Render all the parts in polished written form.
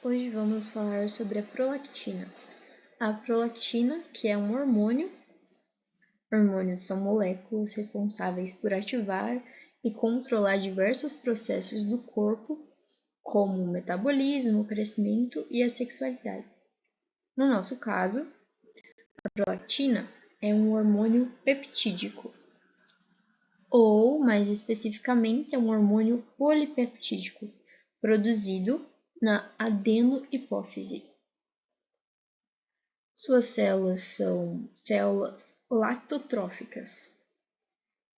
Hoje vamos falar sobre a prolactina. A prolactina, que é um hormônio. Hormônios são moléculas responsáveis por ativar e controlar diversos processos do corpo, como o metabolismo, o crescimento e a sexualidade. No nosso caso, a prolactina é um hormônio peptídico, ou, mais especificamente, é um hormônio polipeptídico, produzido na adenohipófise. Suas células são células lactotróficas,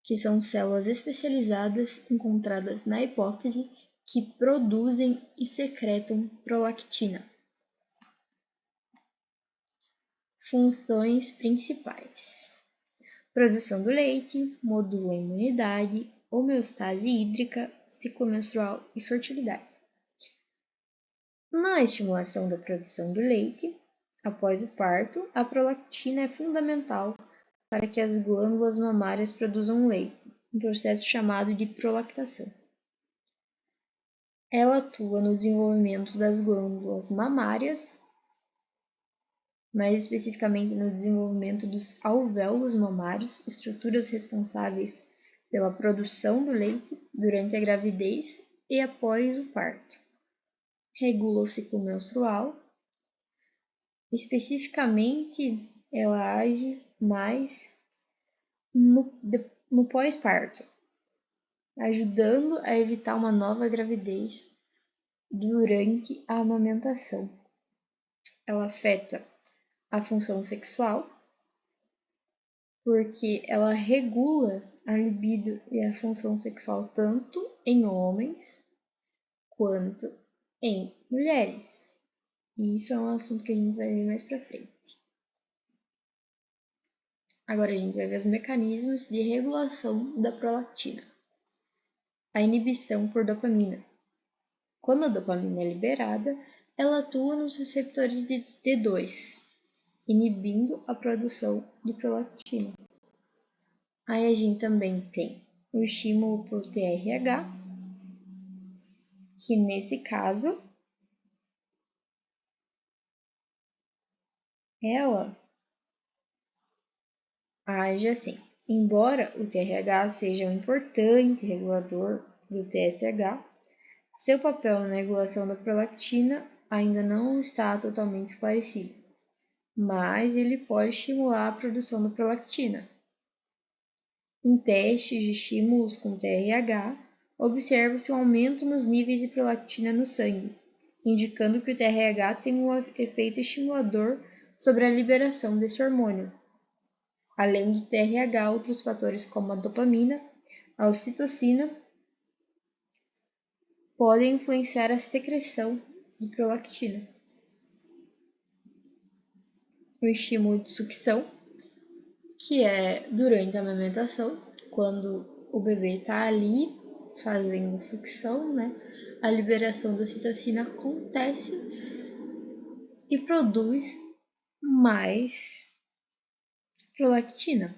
que são células especializadas encontradas na hipófise que produzem e secretam prolactina. Funções principais: produção do leite, modula a imunidade, homeostase hídrica, ciclo menstrual e fertilidade. Na estimulação da produção do leite, após o parto, a prolactina é fundamental para que as glândulas mamárias produzam leite, um processo chamado de prolactação. Ela atua no desenvolvimento das glândulas mamárias, mais especificamente no desenvolvimento dos alvéolos mamários, estruturas responsáveis pela produção do leite durante a gravidez e após o parto. Regula o ciclo menstrual. Especificamente, ela age mais no pós-parto, ajudando a evitar uma nova gravidez durante a amamentação. Ela afeta a função sexual, porque ela regula a libido e a função sexual tanto em homens quanto em mulheres. E isso é um assunto que a gente vai ver mais pra frente. Agora a gente vai ver os mecanismos de regulação da prolactina. A inibição por dopamina. Quando a dopamina é liberada, ela atua nos receptores de D2, inibindo a produção de prolactina. Aí a gente também tem o estímulo por TRH, que nesse caso ela age assim. Embora o TRH seja um importante regulador do TSH, seu papel na regulação da prolactina ainda não está totalmente esclarecido, mas ele pode estimular a produção da prolactina. Em testes de estímulos com TRH, observa-se um aumento nos níveis de prolactina no sangue, indicando que o TRH tem um efeito estimulador sobre a liberação desse hormônio. Além do TRH, outros fatores como a dopamina, a ocitocina, podem influenciar a secreção de prolactina. O estímulo de sucção, que é durante a amamentação, quando o bebê está ali fazendo sucção, né? A liberação da ocitocina acontece e produz mais prolactina.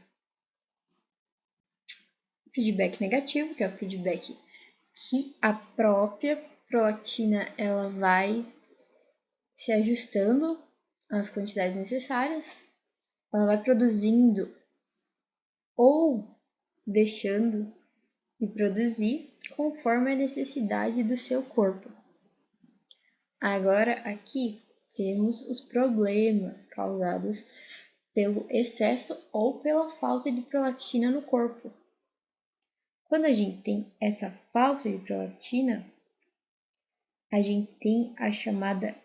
Feedback negativo, que é o feedback que a própria prolactina ela vai se ajustando às quantidades necessárias, ela vai produzindo ou deixando de produzir conforme a necessidade do seu corpo. Agora aqui temos os problemas causados pelo excesso ou pela falta de prolactina no corpo. Quando a gente tem essa falta de prolactina, a gente tem a chamada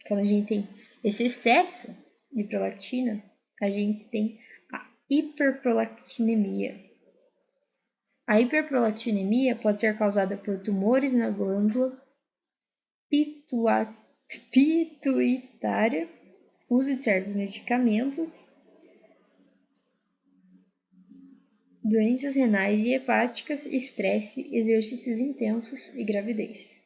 quando a gente tem esse excesso de prolactina, a gente tem a hiperprolactinemia. A hiperprolactinemia pode ser causada por tumores na glândula pituitária, uso de certos medicamentos, doenças renais e hepáticas, estresse, exercícios intensos e gravidez.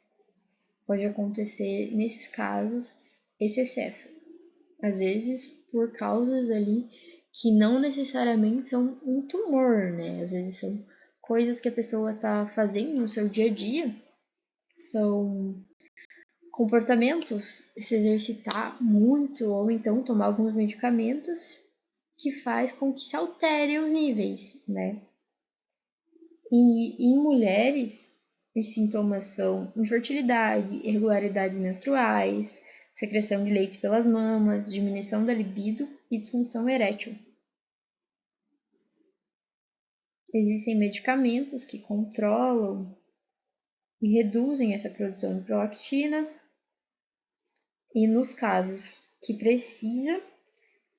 Pode acontecer, nesses casos, esse excesso. Às vezes, por causas ali que não necessariamente são um tumor, né? Às vezes são coisas que a pessoa está fazendo no seu dia a dia, são comportamentos, se exercitar muito ou então tomar alguns medicamentos que faz com que se alterem os níveis, né? E em mulheres, os sintomas são infertilidade, irregularidades menstruais, secreção de leite pelas mamas, diminuição da libido e disfunção erétil. Existem medicamentos que controlam e reduzem essa produção de prolactina, e nos casos que precisa,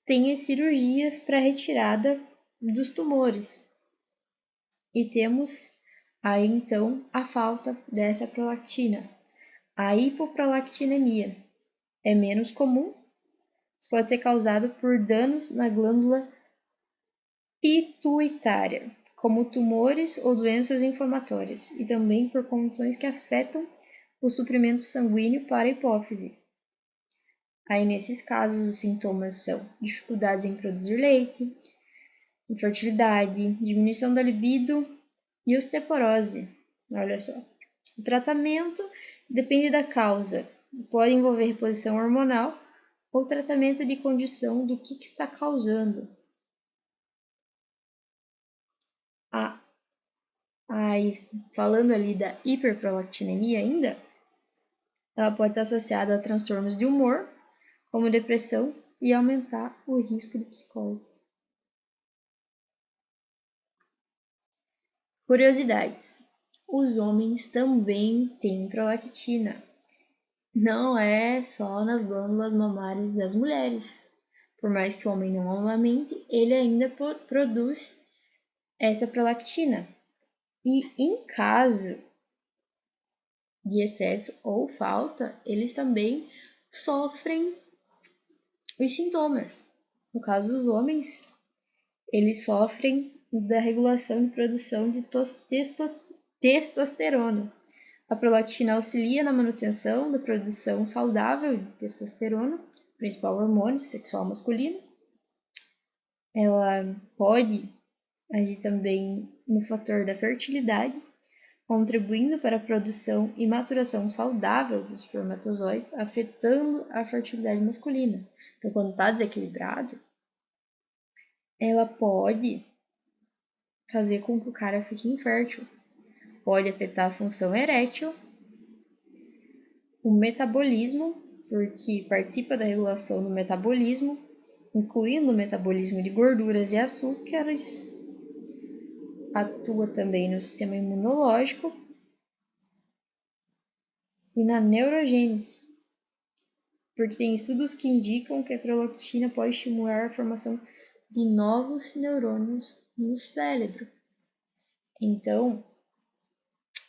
tem as cirurgias para retirada dos tumores. E temos aí então a falta dessa prolactina. A hipoprolactinemia é menos comum, isso pode ser causado por danos na glândula pituitária, como tumores ou doenças inflamatórias, e também por condições que afetam o suprimento sanguíneo para a hipófise. Aí, nesses casos, os sintomas são dificuldades em produzir leite, infertilidade, diminuição da libido e osteoporose. Olha só. O tratamento depende da causa. Pode envolver reposição hormonal ou tratamento de condição do que está causando. Aí, falando ali da hiperprolactinemia ainda, ela pode estar associada a transtornos de humor, como depressão, e aumentar o risco de psicose. Curiosidades. Os homens também têm prolactina. Não é só nas glândulas mamárias das mulheres. Por mais que o homem não amamente, ele ainda produz essa prolactina. E em caso de excesso ou falta, eles também sofrem os sintomas. No caso dos homens, eles sofrem da regulação de produção de testosterona. A prolactina auxilia na manutenção da produção saudável de testosterona, principal hormônio sexual masculino. Ela pode agir também no fator da fertilidade, contribuindo para a produção e maturação saudável dos espermatozoides, afetando a fertilidade masculina. Então, quando está desequilibrado, ela pode fazer com que o cara fique infértil. Pode afetar a função erétil, o metabolismo, porque participa da regulação do metabolismo, incluindo o metabolismo de gorduras e açúcares, atua também no sistema imunológico e na neurogênese, porque tem estudos que indicam que a prolactina pode estimular a formação de novos neurônios no cérebro. Então,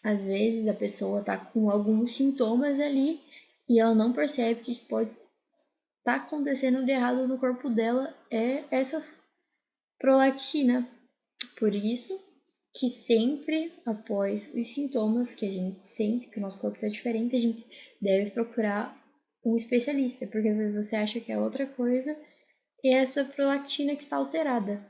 às vezes a pessoa está com alguns sintomas ali e ela não percebe que pode estar acontecendo de errado no corpo dela é essa prolactina. Por isso que sempre após os sintomas que a gente sente que o nosso corpo está diferente, a gente deve procurar um especialista, porque às vezes você acha que é outra coisa e é essa prolactina que está alterada.